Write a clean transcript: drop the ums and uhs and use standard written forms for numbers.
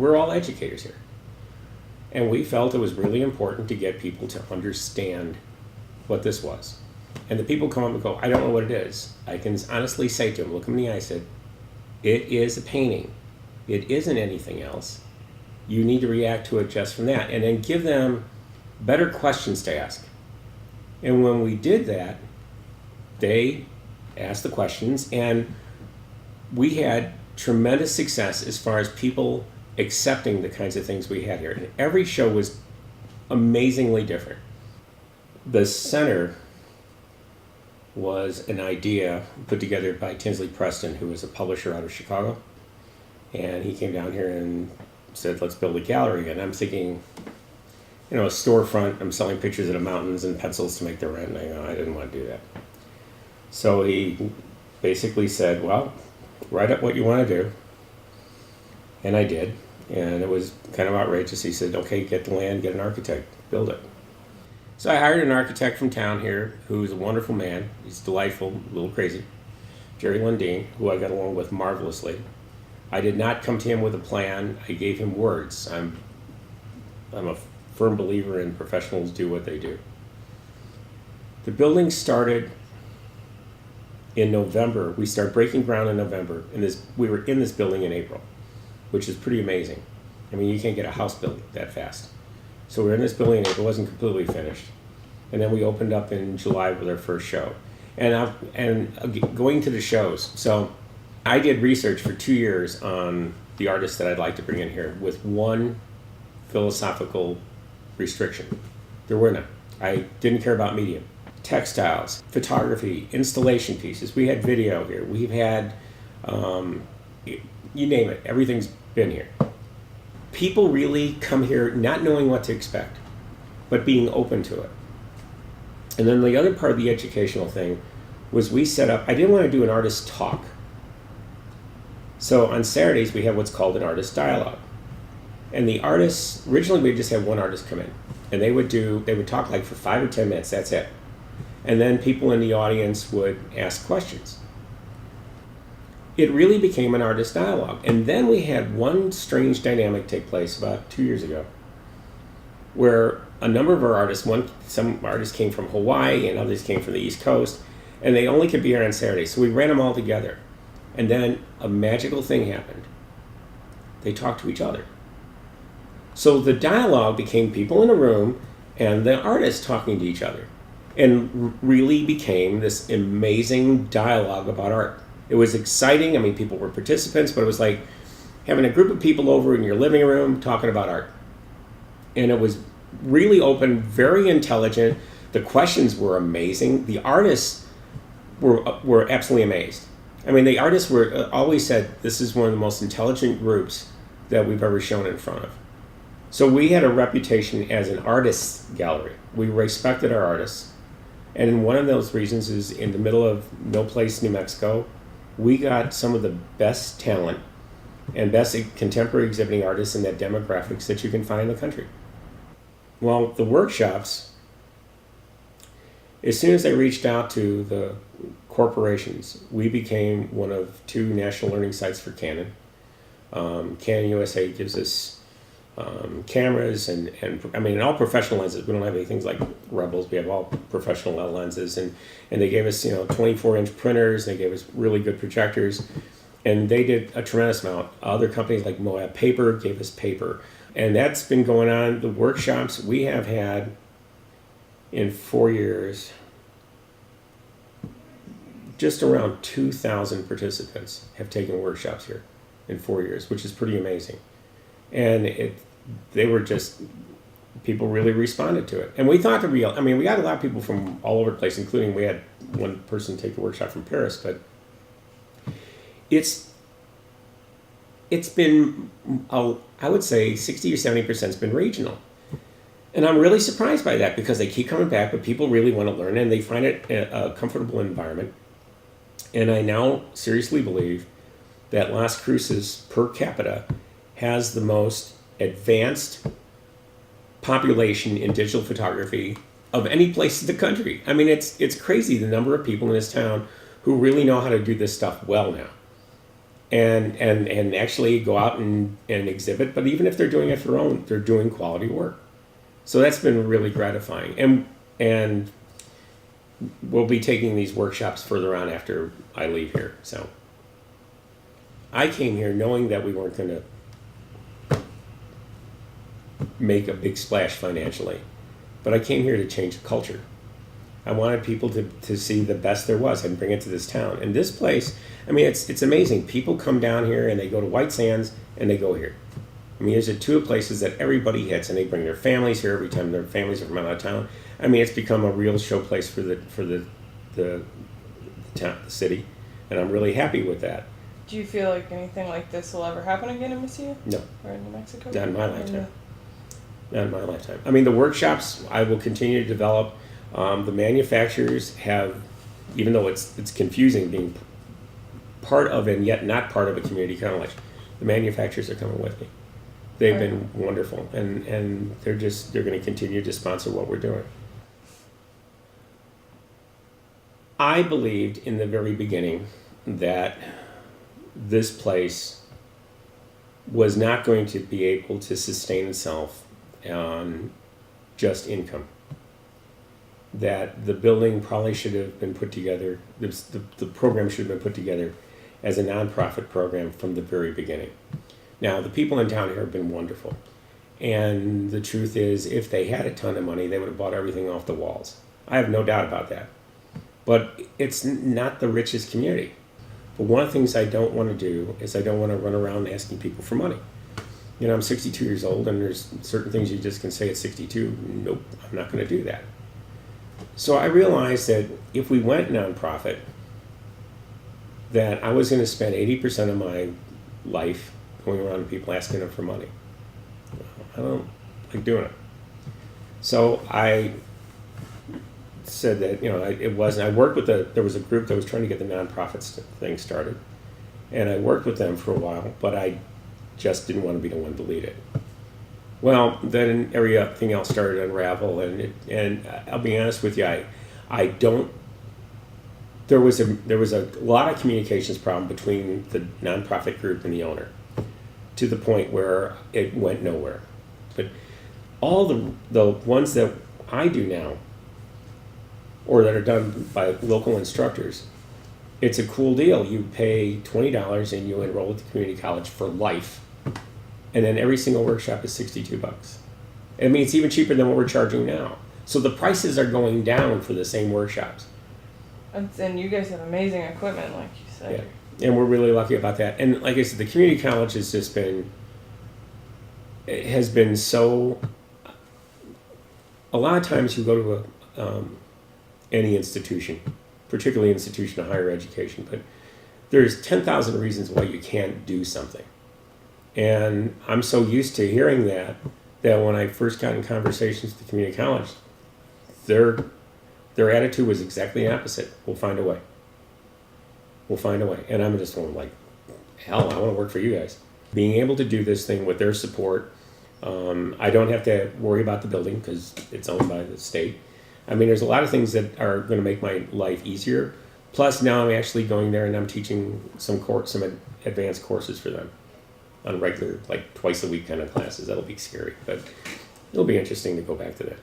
We're all educators here. And we felt it was really important to get people to understand what this was. And the people come up and go, I don't know what it is. I can honestly say to them, look them in the eye, I said, it is a painting. It isn't anything else. You need to react to it just from that. And then give them better questions to ask. And when we did that, they asked the questions, and we had tremendous success as far as people accepting the kinds of things we had here. And every show was amazingly different. The center was an idea put together by Tinsley Preston, who was a publisher out of Chicago. And he came down here and said, let's build a gallery. And I'm thinking, a storefront, I'm selling pictures of the mountains and pencils to make the rent. And I didn't want to do that. So he basically said, well, write up what you want to do. And I did. And it was kind of outrageous. He said, okay, get the land, get an architect, build it. So I hired an architect from town here who's a wonderful man. He's delightful, a little crazy. Jerry Lundeen, who I got along with marvelously. I did not come to him with a plan. I gave him words. I'm a firm believer in professionals do what they do. The building started in November. We started breaking ground in November, and we were in this building in April, which is pretty amazing. I mean, you can't get a house built that fast. So we were in this building in April. It wasn't completely finished. And then we opened up in July with our first show. And going to the shows. So I did research for 2 years on the artists that I'd like to bring in here with one philosophical restriction. There were none. I didn't care about medium. Textiles, photography, installation pieces. We had video here. We've had, you name it, everything's been here. People really come here not knowing what to expect, but being open to it. And then the other part of the educational thing was we set up, I didn't want to do an artist talk. So on Saturdays we have what's called an artist dialogue. And the artists, originally we just had one artist come in, and they would talk like for 5 or 10 minutes, that's it. And then people in the audience would ask questions. It really became an artist dialogue. And then we had one strange dynamic take place about 2 years ago, where a number of our artists, some artists came from Hawaii and others came from the East Coast, and they only could be here on Saturday. So we ran them all together. And then a magical thing happened. They talked to each other. So the dialogue became people in a room and the artists talking to each other, and really became this amazing dialogue about art. It was exciting. I mean, people were participants, but it was like having a group of people over in your living room talking about art. And it was really open, very intelligent. The questions were amazing. The artists were absolutely amazed. I mean, the artists were always said, this is one of the most intelligent groups that we've ever shown in front of. So we had a reputation as an artists gallery. We respected our artists. And one of those reasons is in the middle of no place, New Mexico, we got some of the best talent and best contemporary exhibiting artists in that demographics that you can find in the country. Well, the workshops, as soon as they reached out to the corporations, we became one of 2 national learning sites for Canon. Canon USA gives us cameras and I mean, all professional lenses. We don't have any things like Rebels. We have all professional lenses, and they gave us 24-inch printers. They gave us really good projectors, and they did a tremendous amount. Other companies like Moab Paper gave us paper, and that's been going on. The workshops we have had in 4 years, just around 2,000 participants have taken workshops here in 4 years, which is pretty amazing. And people really responded to it. And we thought we got a lot of people from all over the place, including we had one person take a workshop from Paris, but it's been, I would say 60 or 70% has been regional. And I'm really surprised by that because they keep coming back, but people really want to learn and they find it a comfortable environment. And I now seriously believe that Las Cruces per capita has the most advanced population in digital photography of any place in the country. I mean, it's crazy the number of people in this town who really know how to do this stuff well now. and actually go out and exhibit. But even if they're doing it for their own, they're doing quality work. So that's been really gratifying. And we'll be taking these workshops further on after I leave here. So I came here knowing that we weren't going to make a big splash financially, but I came here to change the culture. I wanted people to see the best there was and bring it to this town. And this place, I mean, it's amazing. People come down here and they go to White Sands and they go here. I mean, there's the two places that everybody hits, and they bring their families here every time their families are from out of town. I mean, it's become a real show place for the town, the city, and I'm really happy with that. Do you feel like anything like this will ever happen again in Mesilla? No. Or in New Mexico? Not in my lifetime. Not in my lifetime. I mean, the workshops I will continue to develop. The manufacturers have, even though it's confusing being part of and yet not part of a community college, the manufacturers are coming with me. They've been wonderful, and they're going to continue to sponsor what we're doing. I believed in the very beginning that this place was not going to be able to sustain itself on just income. That the building probably should have been put together, the program should have been put together as a nonprofit program from the very beginning. Now, the people in town here have been wonderful. And the truth is, if they had a ton of money, they would have bought everything off the walls. I have no doubt about that. But it's not the richest community. But one of the things I don't want to do is I don't want to run around asking people for money. You know, I'm 62 years old, and there's certain things you just can say at 62. Nope, I'm not going to do that. So I realized that if we went nonprofit, that I was going to spend 80% of my life going around to people asking them for money. I don't like doing it. So I said that, it wasn't, I worked with there was a group that was trying to get the nonprofits thing started. And I worked with them for a while, but I just didn't want to be the one to lead it. Well, then everything else started to unravel, and I'll be honest with you, I don't. There was a lot of communications problem between the nonprofit group and the owner, to the point where it went nowhere. But all the ones that I do now, or that are done by local instructors, it's a cool deal. You pay $20 and you enroll at the community college for life. And then every single workshop is $62. I mean, it's even cheaper than what we're charging now. So the prices are going down for the same workshops. And you guys have amazing equipment, like you said. Yeah, and we're really lucky about that. And like I said, the community college has been so. A lot of times you go to any institution, particularly institution of higher education, but there's 10,000 reasons why you can't do something. And I'm so used to hearing that when I first got in conversations with the community college, their attitude was exactly the opposite. We'll find a way. We'll find a way. And I'm just going like, hell, I want to work for you guys. Being able to do this thing with their support, I don't have to worry about the building because it's owned by the state. I mean, there's a lot of things that are going to make my life easier. Plus, now I'm actually going there and I'm teaching some advanced courses for them on regular, like twice a week kind of classes. That'll be scary, but it'll be interesting to go back to that.